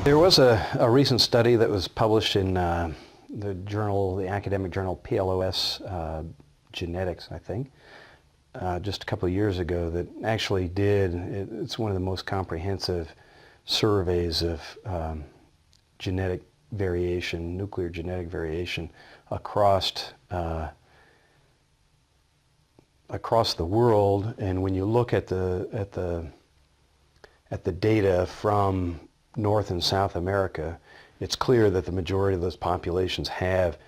There was a recent study that was published in the academic journal PLOS Genetics, I think, just a couple of years ago that actually it's one of the most comprehensive surveys of genetic variation, nuclear genetic variation across the world. And when you look at the data from North and South America, it's clear that the majority of those populations have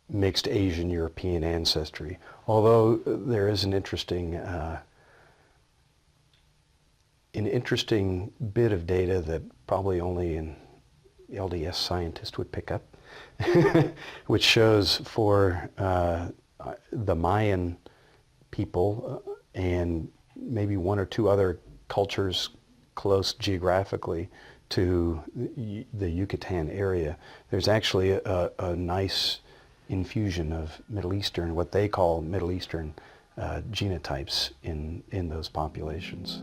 mixed Asian European ancestry. Although there is an interesting bit of data that probably only an LDS scientist would pick up, which shows for the Mayan people and maybe one or two other cultures close geographically to the Yucatan area, there's actually a nice infusion of Middle Eastern, what they call Middle Eastern genotypes in those populations.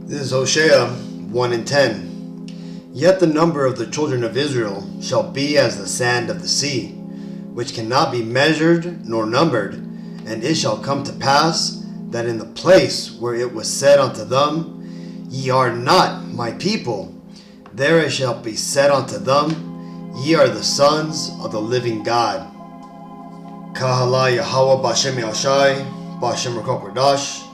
This is Hosea 1:10. Yet the number of the children of Israel shall be as the sand of the sea, which cannot be measured nor numbered. And it shall come to pass that in the place where it was said unto them, Ye are not my people, there it shall be said unto them, Ye are the sons of the living God. Kahala Yahweh Bashem Yashai, Bashem Rakok Radash,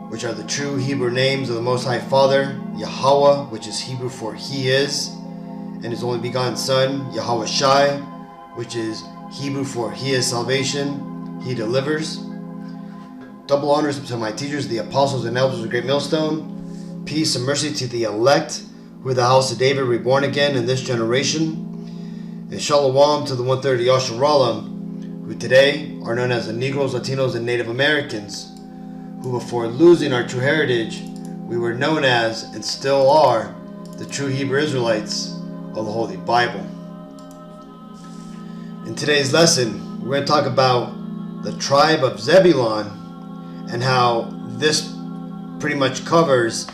which are the true Hebrew names of the Most High Father, Yahweh, which is Hebrew for He is, and His only begotten Son, Yahweh Shai, which is Hebrew for He is salvation, He delivers. Double honors to my teachers, the apostles and elders of Great Millstone. Peace and mercy to the elect, who are the house of David, reborn again in this generation. And Shalom to the 130 Yasharallah, who today are known as the Negroes, Latinos, and Native Americans, who before losing our true heritage, we were known as, and still are, the true Hebrew Israelites of the Holy Bible. In today's lesson, we're going to talk about the tribe of Zebulon and how this pretty much covers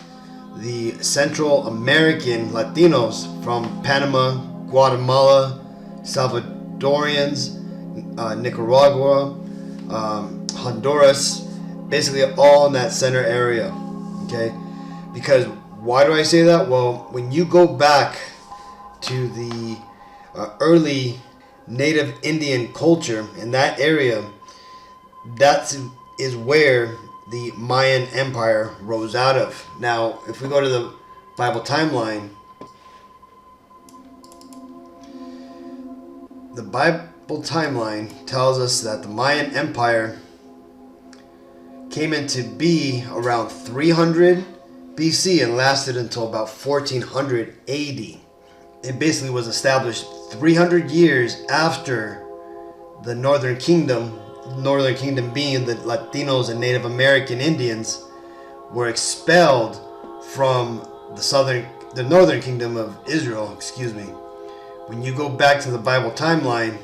the Central American Latinos from Panama, Guatemala, Salvadorians, Nicaragua, Honduras, basically all in that center area. Okay, because why do I say that? Well, when you go back to the early native Indian culture in that area, that is where the Mayan Empire rose out of. Now, if we go to the Bible timeline, the Bible timeline tells us that the Mayan Empire came into being around 300 BC and lasted until about 1400 AD. It basically was established 300 years after the Northern Kingdom being the Latinos and Native American Indians, were expelled from the Northern Kingdom of Israel. When you go back to the Bible timeline,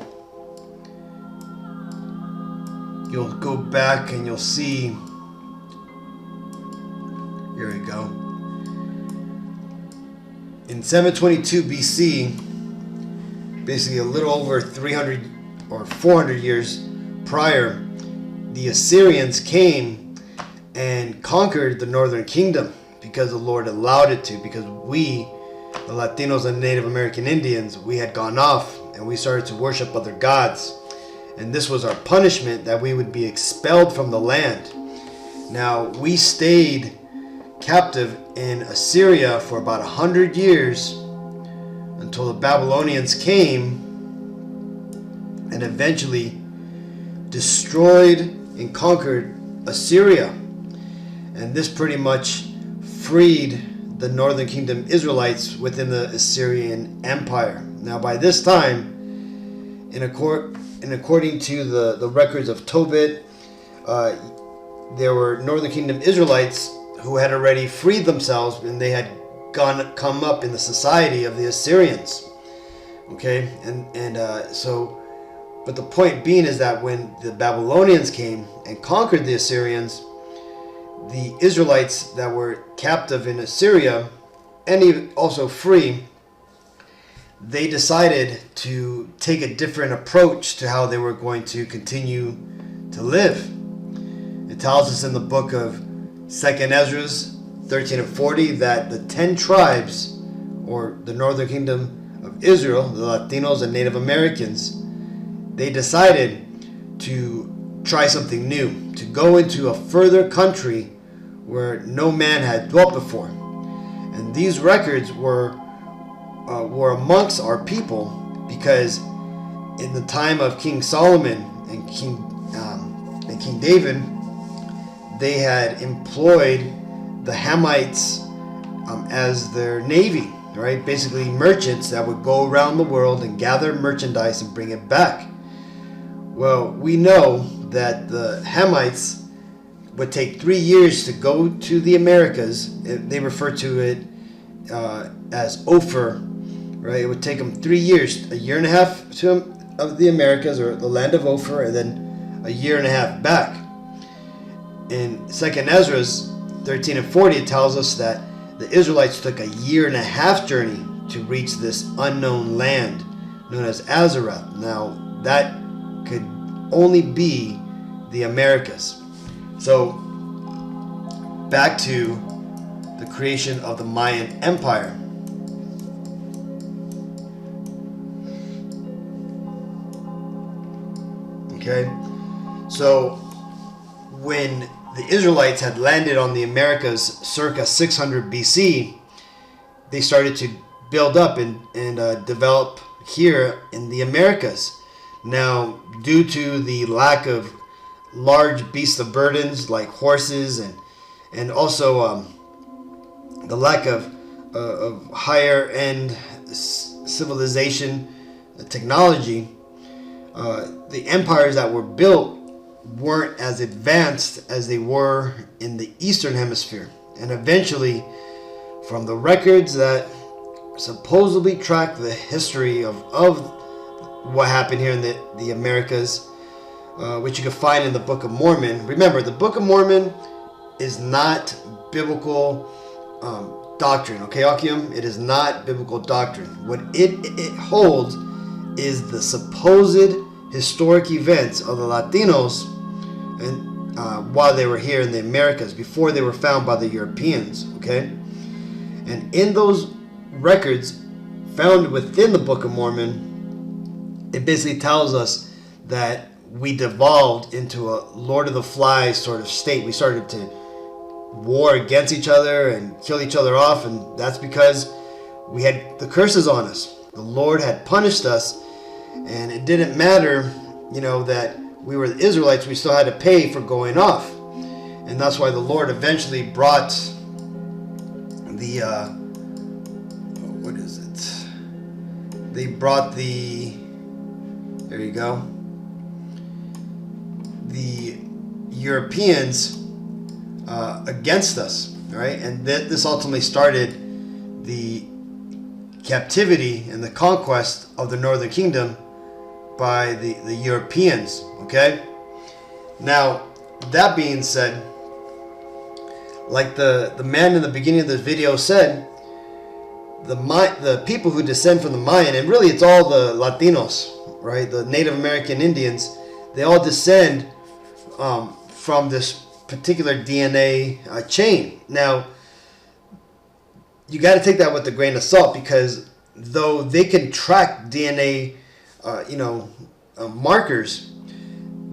you'll go back and you'll see, here we go. In 722 BC, basically a little over 300 or 400 years prior, the Assyrians came and conquered the Northern Kingdom because the Lord allowed it to, because we, the Latinos and Native American Indians, we had gone off and we started to worship other gods. And this was our punishment, that we would be expelled from the land. Now, we stayed captive in Assyria for about 100 years until the Babylonians came and eventually destroyed and conquered Assyria. And this pretty much freed the Northern Kingdom Israelites within the Assyrian Empire. Now, by this time, according to the records of Tobit, there were Northern Kingdom Israelites who had already freed themselves, and they had come up in the society of the Assyrians. Okay, but the point being is that when the Babylonians came and conquered the Assyrians, the Israelites that were captive in Assyria and also free, they decided to take a different approach to how they were going to continue to live. It tells us in the book of 2nd Ezra 13 and 40 that the 10 tribes, or the northern kingdom of Israel, the Latinos and Native Americans, they decided to try something new, to go into a further country where no man had dwelt before. And these records were amongst our people, because in the time of King Solomon and King David, they had employed the Hamites as their navy, right? Basically merchants that would go around the world and gather merchandise and bring it back. Well, we know that the Hamites would take 3 years to go to the Americas. They refer to it as Ophir, right? It would take them 3 years, a year and a half of the Americas, or the land of Ophir, and then a year and a half back. In 2nd Ezra 13 and 40, it tells us that the Israelites took a year and a half journey to reach this unknown land known as Azareth. Now, that could only be the Americas. So, back to the creation of the Mayan Empire. Okay, so when the Israelites had landed on the Americas circa 600 BC, they started to build up and develop here in the Americas. Now, due to the lack of large beasts of burdens like horses, and also the lack of higher end civilization technology, the empires that were built weren't as advanced as they were in the Eastern Hemisphere. And eventually, from the records that supposedly track the history of what happened here in the Americas, which you can find in the Book of Mormon. Remember, the Book of Mormon is not biblical doctrine, okay, Akim? It is not biblical doctrine. What it holds is the supposed historic events of the Latinos and while they were here in the Americas, before they were found by the Europeans, okay? And in those records found within the Book of Mormon, it basically tells us that we devolved into a Lord of the Flies sort of state. We started to war against each other and kill each other off, and that's because we had the curses on us. The Lord had punished us, and it didn't matter, that we were the Israelites. We still had to pay for going off, and that's why the Lord eventually brought the They brought the Europeans against us, right? And this ultimately started the captivity and the conquest of the Northern Kingdom by the Europeans, okay? Now, that being said, like the man in the beginning of the video said, the people who descend from the Mayan, and really it's all the Latinos, right? The Native American Indians, they all descend from this particular DNA chain. Now, you got to take that with a grain of salt, because though they can track DNA, markers,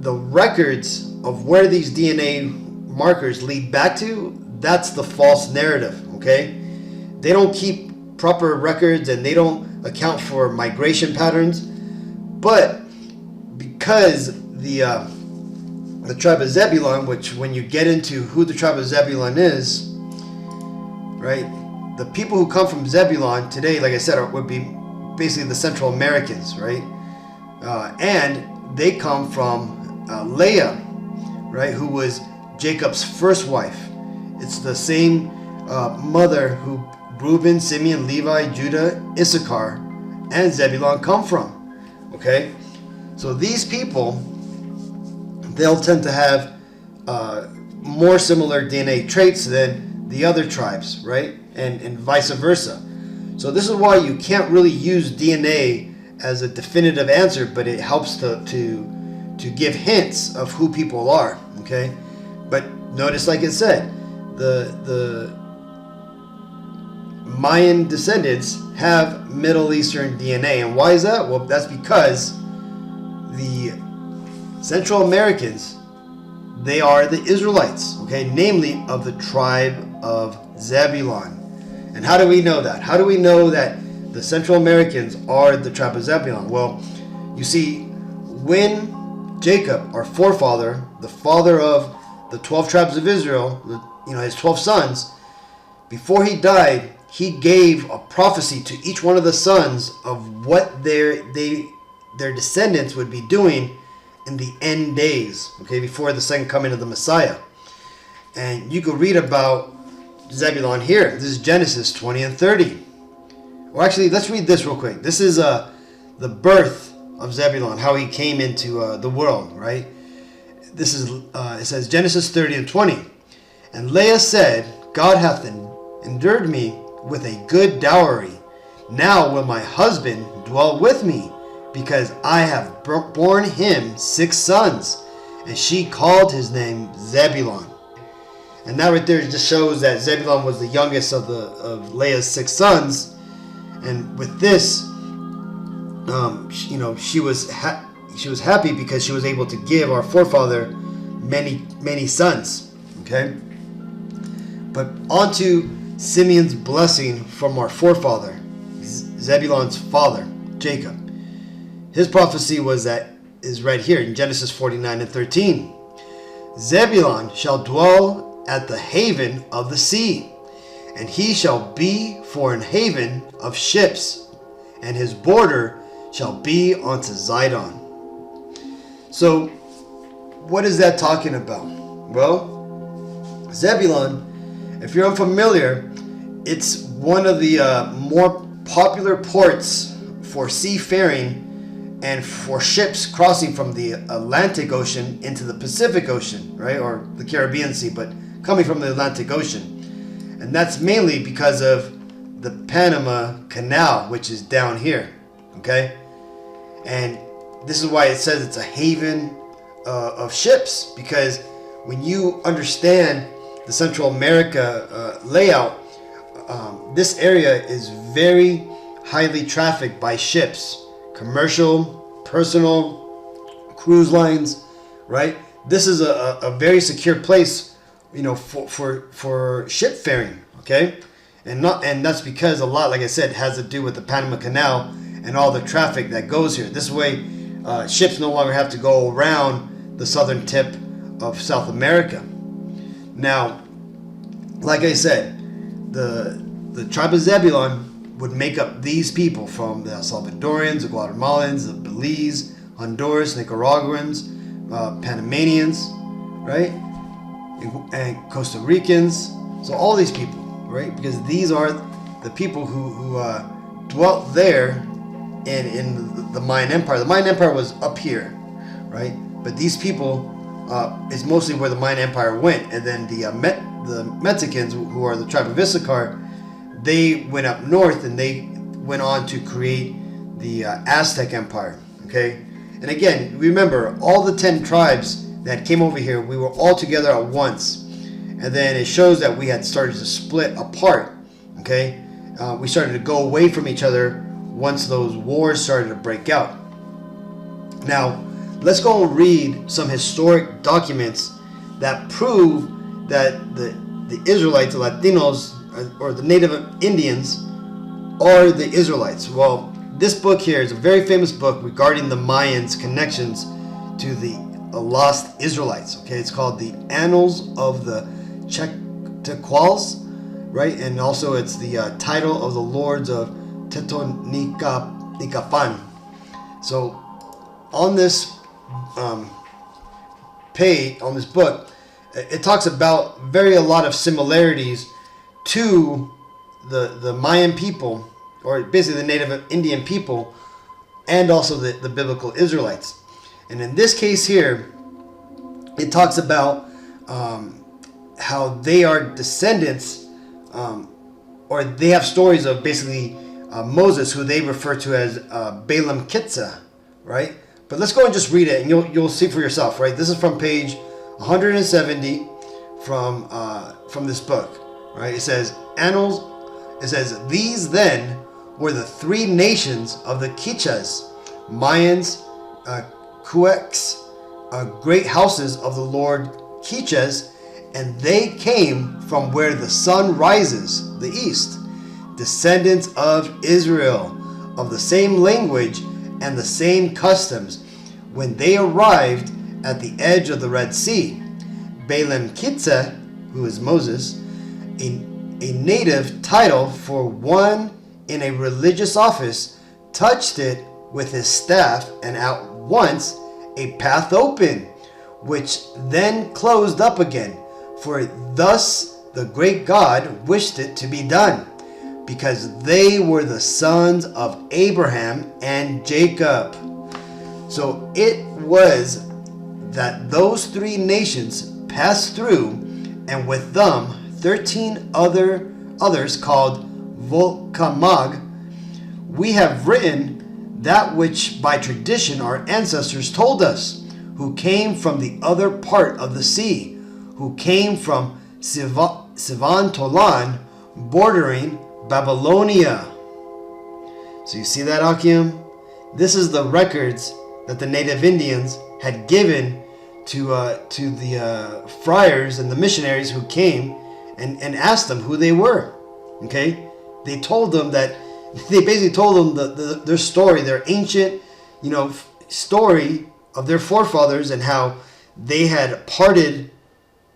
the records of where these DNA markers lead back to, that's the false narrative, okay? They don't keep proper records, and they don't account for migration patterns. But because the tribe of Zebulon, which when you get into who the tribe of Zebulon is, right, the people who come from Zebulon today, like I said, would be basically the Central Americans, right? And they come from Leah, right, who was Jacob's first wife. It's the same mother who Reuben, Simeon, Levi, Judah, Issachar, and Zebulon come from, okay? So these people, they'll tend to have more similar DNA traits than the other tribes, right? and vice versa. So this is why you can't really use DNA as a definitive answer, but it helps to give hints of who people are. Okay, but notice, like it said, the Mayan descendants have Middle Eastern DNA, and why is that? Well, that's because the Central Americans, they are the Israelites, okay, namely of the tribe of Zebulon. And how do we know that? How do we know that the Central Americans are the tribe of Zebulon? Well, you see, when Jacob, our forefather, the father of the 12 tribes of Israel, his 12 sons, before he died, he gave a prophecy to each one of the sons of what their descendants would be doing in the end days, okay, before the second coming of the Messiah. And you could read about Zebulon here. This is Genesis 20 and 30. Or actually, let's read this real quick. This is the birth of Zebulon, how he came into the world, right? This is, it says Genesis 30 and 20. And Leah said, God hath endured me with a good dowry. Now will my husband dwell with me, because I have borne him 6 sons. And she called his name Zebulon. And that right there just shows that Zebulon was the youngest of Leah's 6 sons. And with this, she was happy because she was able to give our forefather many sons. Okay, but on to Simeon's blessing from our forefather, Zebulon's father, Jacob. His prophecy is right here in Genesis 49 and 13. Zebulon shall dwell at the haven of the sea, and he shall be for an haven of ships, and his border shall be unto Zidon. So, what is that talking about? Well, Zebulon, if you're unfamiliar, it's one of the more popular ports for seafaring and for ships crossing from the Atlantic Ocean into the Pacific Ocean, right? Or the Caribbean Sea, but coming from the Atlantic Ocean. And that's mainly because of the Panama Canal, which is down here, okay? And this is why it says it's a haven of ships, because when you understand the Central America layout, this area is very highly trafficked by ships, commercial, personal, cruise lines, right? This is a very secure place, for ship faring, okay? And that's because a lot, like I said, has to do with the Panama Canal and all the traffic that goes here. This way, ships no longer have to go around the southern tip of South America. Now, like I said, the tribe of Zebulon would make up these people from the El Salvadorians, the Guatemalans, the Belize, Honduras, Nicaraguans, Panamanians, right? And Costa Ricans. So all these people, right? Because these are the people who dwelt there in the Mayan Empire. The Mayan Empire was up here, right? But these people is mostly where the Mayan Empire went. And then the Mexicans, who are the tribe of Issachar, they went up north and they went on to create the Aztec Empire, okay? And again, remember, all the 10 tribes that came over here, we were all together at once. And then it shows that we had started to split apart, okay? We started to go away from each other once those wars started to break out. Now, let's go and read some historic documents that prove that the Israelites, the Latinos, or the native Indians are the Israelites. Well, this book here is a very famous book regarding the Mayans' connections to the lost Israelites. Okay, it's called the Annals of the Tequals, right? And also it's the title of the Lords of Tetonicapan. So on this page, on this book, it talks about a lot of similarities to the Mayan people, or basically the native Indian people, and also the biblical Israelites. And in this case here, it talks about how they are descendants, or they have stories of basically Moses, who they refer to as Balaam Kitza, right? But let's go and just read it, and you'll see for yourself, right? This is from page 170 from this book, right? It says Annals. It says, these then were the three nations of the Quichas, Mayans, Cuex, great houses of the Lord Quichas, and they came from where the sun rises, the east, descendants of Israel, of the same language and the same customs, when they arrived at the edge of the Red Sea. Balaam Kitza, who is Moses, a native title for one in a religious office, touched it with his staff, and at once a path opened, which then closed up again. For thus the great God wished it to be done, because they were the sons of Abraham and Jacob. So it was that those three nations passed through, and with them 13 others called Volcamag. We have written that which by tradition our ancestors told us, who came from the other part of the sea, who came from Sivan Tolan, bordering Babylonia. So you see that, Akim? This is the records that the native Indians had given to the friars and the missionaries who came and asked them who they were. Okay, they told them that, they basically told them their story, their ancient, story of their forefathers and how they had parted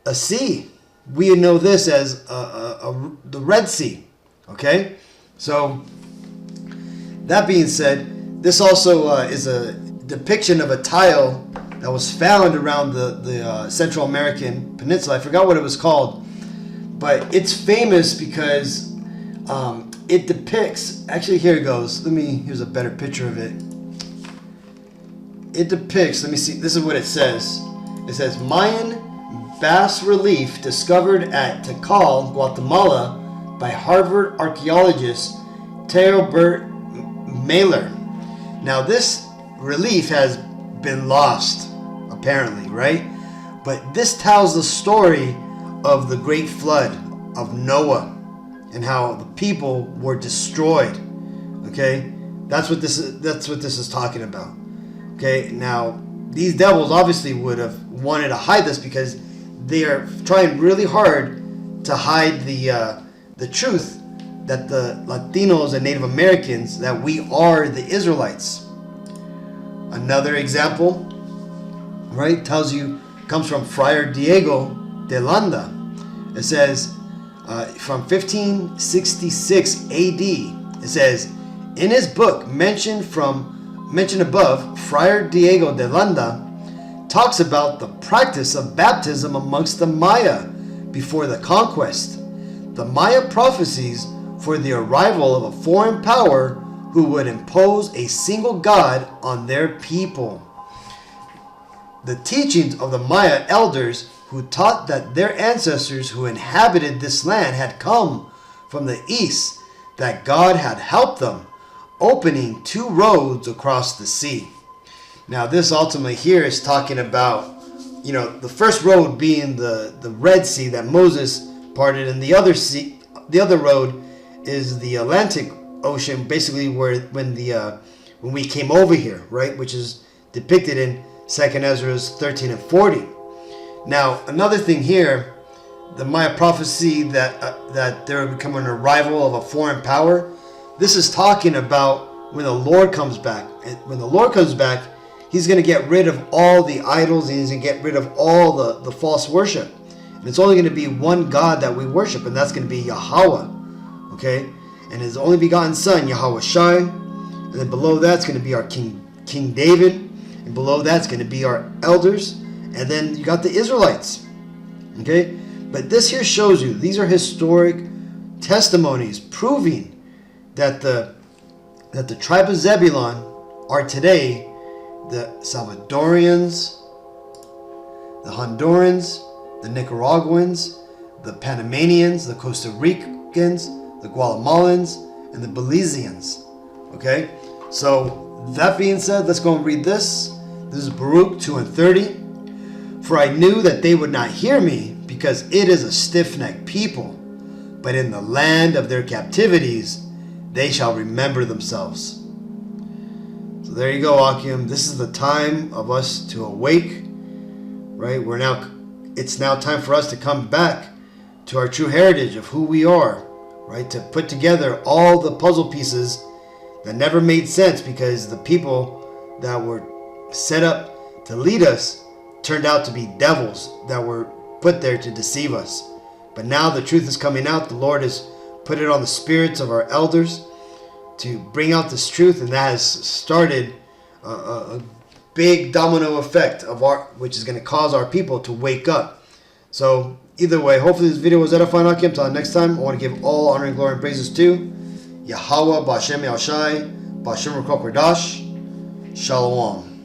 a sea. We know this as the Red Sea. Okay, so that being said, this also is a depiction of a tile that was found around the Central American Peninsula. I forgot what it was called, but it's famous because it depicts, actually here it goes, here's a better picture of it. It depicts, let me see, this is what it says. It says, Mayan bas relief discovered at Tikal, Guatemala by Harvard archaeologist Teobert Mailer. Now this relief has been lost, apparently, right? But this tells the story of the great flood of Noah and how the people were destroyed. Okay, that's what this is talking about. Okay, now these devils obviously would have wanted to hide this because they are trying really hard to hide the truth that the Latinos and Native Americans, that we are the Israelites. Another example, right, comes from Friar Diego de Landa. It says, from 1566 AD, it says, in his book mentioned above, Friar Diego de Landa talks about the practice of baptism amongst the Maya before the conquest. The Maya prophecies for the arrival of a foreign power who would impose a single god on their people. The teachings of the Maya elders who taught that their ancestors who inhabited this land had come from the east, that God had helped them, opening two roads across the sea. Now this ultimately here is talking about, the first road being the Red Sea that Moses parted, and the other road is the Atlantic Ocean, basically when we came over here, right, which is depicted in 2nd Ezra 13 and 40. Now another thing here, the Maya prophecy that there would become an arrival of a foreign power. This is talking about when the Lord comes back. When the Lord comes back, he's going to get rid of all the idols, and he's going to get rid of all the false worship. And it's only going to be one God that we worship, and that's going to be Yahweh. Okay? And his only begotten son, Yahweh Shai. And then below that's going to be our King David. And below that's going to be our elders. And then you got the Israelites. Okay? But this here shows you, these are historic testimonies proving that the tribe of Zebulon are today the Salvadorians, the Hondurans, the Nicaraguans, the Panamanians, the Costa Ricans, the Guatemalans, and the Belizeans. Okay? So, that being said, let's go and read this. This is Baruch 2 and 30. For I knew that they would not hear me, because it is a stiff-necked people. But in the land of their captivities, they shall remember themselves. So there you go, Akim. This is the time of us to awake. Right? It's now time for us to come back to our true heritage of who we are. Right? To put together all the puzzle pieces that never made sense because the people that were set up to lead us turned out to be devils that were put there to deceive us. But now the truth is coming out. The Lord has put it on the spirits of our elders to bring out this truth, and that has started a big domino effect which is going to cause our people to wake up. So either way, hopefully this video was edifying. Until next time, I want to give all honor and glory and praises to Yahweh, Ba'Shem Yahushai, Ba'Shem Rukok Radash. Shalom.